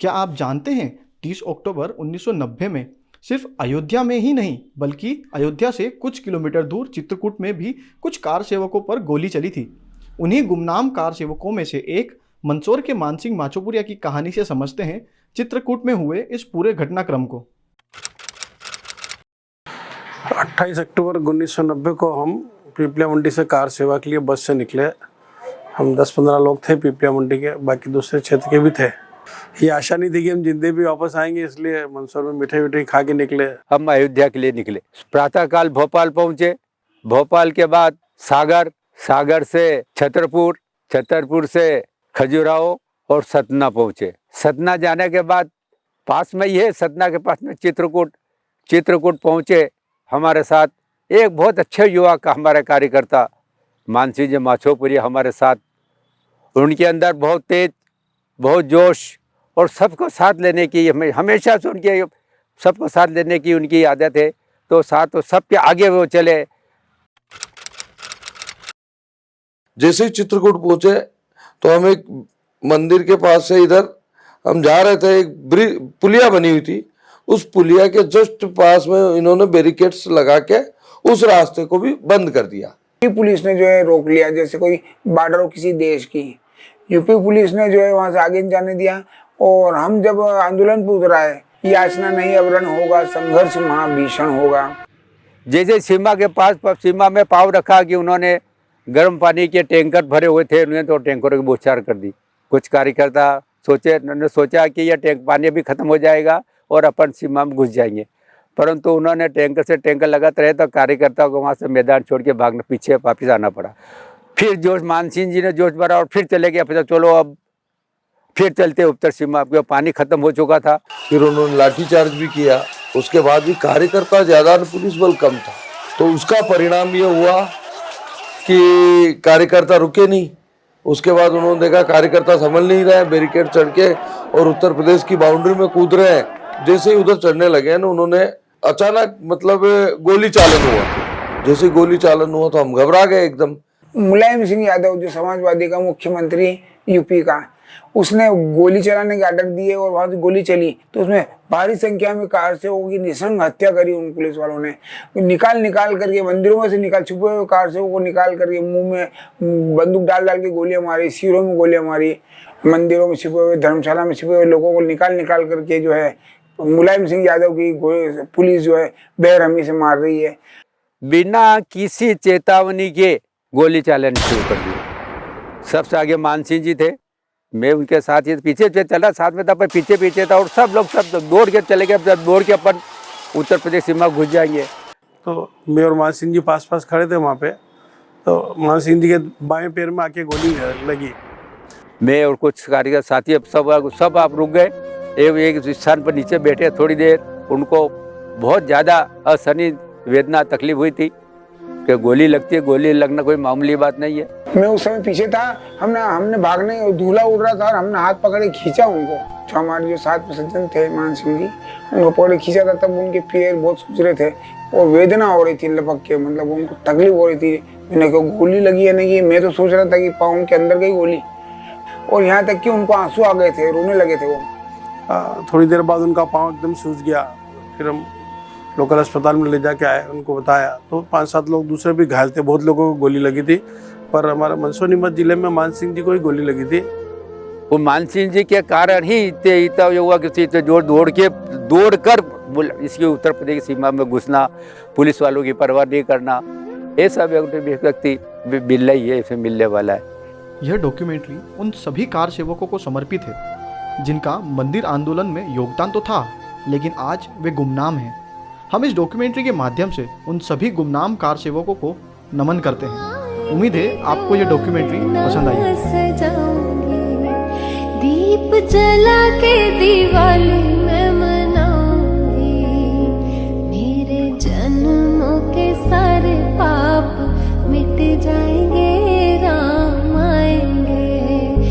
क्या आप जानते हैं 30 अक्टूबर 1990 में सिर्फ अयोध्या में ही नहीं बल्कि अयोध्या से कुछ किलोमीटर दूर चित्रकूट में भी कुछ कार सेवकों पर गोली चली थी। उन्हीं गुमनाम कार सेवकों में से एक मंदसौर के मानसिंह माचोपुरिया की कहानी से समझते हैं चित्रकूट में हुए इस पूरे घटनाक्रम को। 28 अक्टूबर 1990 को हम पीपलिया मंडी से कार सेवा के लिए बस से निकले। हम 10-15 लोग थे पीपलिया मंडी के, बाकी दूसरे क्षेत्र के भी थे। ये आशा नहीं थी कि हम जिंदे भी वापस आएंगे, इसलिए मंदसौर में मिठाई खा के निकले। हम अयोध्या के लिए निकले। प्रातःकाल भोपाल पहुंचे। भोपाल के बाद सागर से छतरपुर, छतरपुर से खजुराहो और सतना पहुंचे। सतना जाने के बाद पास में ही है, सतना के पास में चित्रकूट पहुंचे। हमारे साथ एक बहुत अच्छे युवा का हमारा कार्यकर्ता मानसिंह जी माचोपुरिया हमारे साथ। उनके अंदर बहुत तेज, बहुत जोश और सबको साथ लेने की, हमेशा से उनके सबको साथ लेने की उनकी आदत है। तो सबके आगे वो चले। जैसे ही चित्रकूट पहुंचे तो हम एक मंदिर के पास से इधर हम जा रहे थे, एक पुलिया बनी हुई थी, उस पुलिया के जस्ट पास में इन्होंने बैरिकेड्स लगा के उस रास्ते को भी बंद कर दिया। पुलिस ने जो है रोक लिया, जैसे कोई बॉर्डर हो किसी देश की। यूपी पुलिस ने जो है वहां से आगे नहीं जाने दिया। और हम जब आंदोलन पर उतर आए, याचना नहीं अब रण होगा, संघर्ष महाभीषण होगा। जैसे सीमा के पास सीमा में पाँव रखा कि उन्होंने गर्म पानी के टैंकर भरे हुए थे, उन्होंने तो टैंकरों की बौछार कर दी। कुछ कार्यकर्ता उन्होंने सोचा कि यह पानी भी खत्म हो जाएगा और अपन सीमा में घुस जाएंगे, परंतु उन्होंने टैंकर से टैंकर लगाते रहे तो कार्यकर्ताओं को वहाँ से मैदान छोड़ के भागने पीछे वापस आना पड़ा। फिर मानसिंह जी ने जोश भरा और फिर चले गए। फिर चलो अब फिर चलते उत्तर सीमा, अब पानी खत्म हो चुका था। फिर उन्होंने लाठीचार्ज भी किया। उसके बाद भी कार्यकर्ता ज्यादा, पुलिस बल कम था, तो उसका परिणाम ये हुआ कि कार्यकर्ता रुके नहीं। उसके बाद उन्होंने देखा कार्यकर्ता संभल नहीं रहे, बैरिकेड चढ़ के और उत्तर प्रदेश की बाउंड्री में कूद रहे हैं। जैसे ही उधर चढ़ने लगे ना, उन्होंने अचानक गोली चालन हुआ। जैसे गोली चालन हुआ तो हम घबरा गए एकदम। मुलायम सिंह यादव जो समाजवादी का मुख्यमंत्री यूपी का, उसने गोली चलाने के आर्डर दिए और वहां से गोली चली तो उसमें भारी संख्या में कार सेवकों की नृशंस हत्या करी। उन पुलिस वालों ने निकाल करके मंदिरों में से छुपे हुए कार सेवकों को निकाल करके मुंह में बंदूक डाल के गोलियां मारी, सिरों में गोलियां मारी। मंदिरों में छिपे हुए, धर्मशाला में छिपे हुए लोगों को निकाल करके जो है मुलायम सिंह यादव की पुलिस जो है बेरहमी से मार रही है। बिना किसी चेतावनी के गोली चलानी शुरू कर दी। सबसे आगे मानसिंह जी थे, मैं उनके साथ ही पीछे चला, साथ में था पर पीछे था। और सब लोग दौड़ के चले गए। दौड़ के अपन उत्तर प्रदेश सीमा घुस जाएंगे। तो मैं और मानसिंह जी पास खड़े थे वहाँ पे, तो मानसिंह जी के बाएं पैर में आके गोली लगी। मैं और कुछ कार्यकर्ता साथी सब आप रुक गए। एक स्थान पर नीचे बैठे थोड़ी देर। उनको बहुत ज़्यादा असहनीय वेदना तकलीफ हुई थी कि गोली लगती है, गोली लगना कोई मामूली बात नहीं है। मैं उस समय पीछे था, हमने भागने, धूला उड़ रहा था और हमने हाथ पकड़े खींचा उनको। जो हमारे जो साथ में सज्जन थे मानसिंह जी, उनको पकड़े खींचा था। तब उनके पैर बहुत सूज रहे थे और वेदना हो रही थी लपक के, मतलब उनको तकलीफ हो रही थी। मैंने कहा गोली लगी है नहीं, मैं तो सोच रहा था कि पाँव के अंदर गई गोली। और यहाँ तक कि उनको आंसू आ गए थे, रोने लगे थे वो। थोड़ी देर बाद उनका पाँव एकदम सूज गया। फिर हम लोकल अस्पताल में ले जाके आए, उनको बताया तो 5-7 लोग दूसरे भी घायल थे। बहुत लोगों को गोली लगी थी, पर हमारे मंदसौर नीमच जिले में मानसिंह जी को ही गोली लगी थी। वो मानसिंह जी के कारण ही इतना हुआ कि दौड़ कर इसकी उत्तर प्रदेश की सीमा में घुसना, पुलिस वालों की परवाह नहीं करना, ये सब व्यक्ति मिलना ही है, इसे मिलने वाला है। यह डॉक्यूमेंट्री उन सभी कार सेवकों को समर्पित है जिनका मंदिर आंदोलन में योगदान तो था, लेकिन आज वे गुमनाम हैं। हम इस डॉक्यूमेंट्री के माध्यम से उन सभी गुमनाम कार सेवकों को नमन करते हैं। उम्मीद है आपको यह डॉक्यूमेंट्री पसंद आई। दीप जला के दिवाली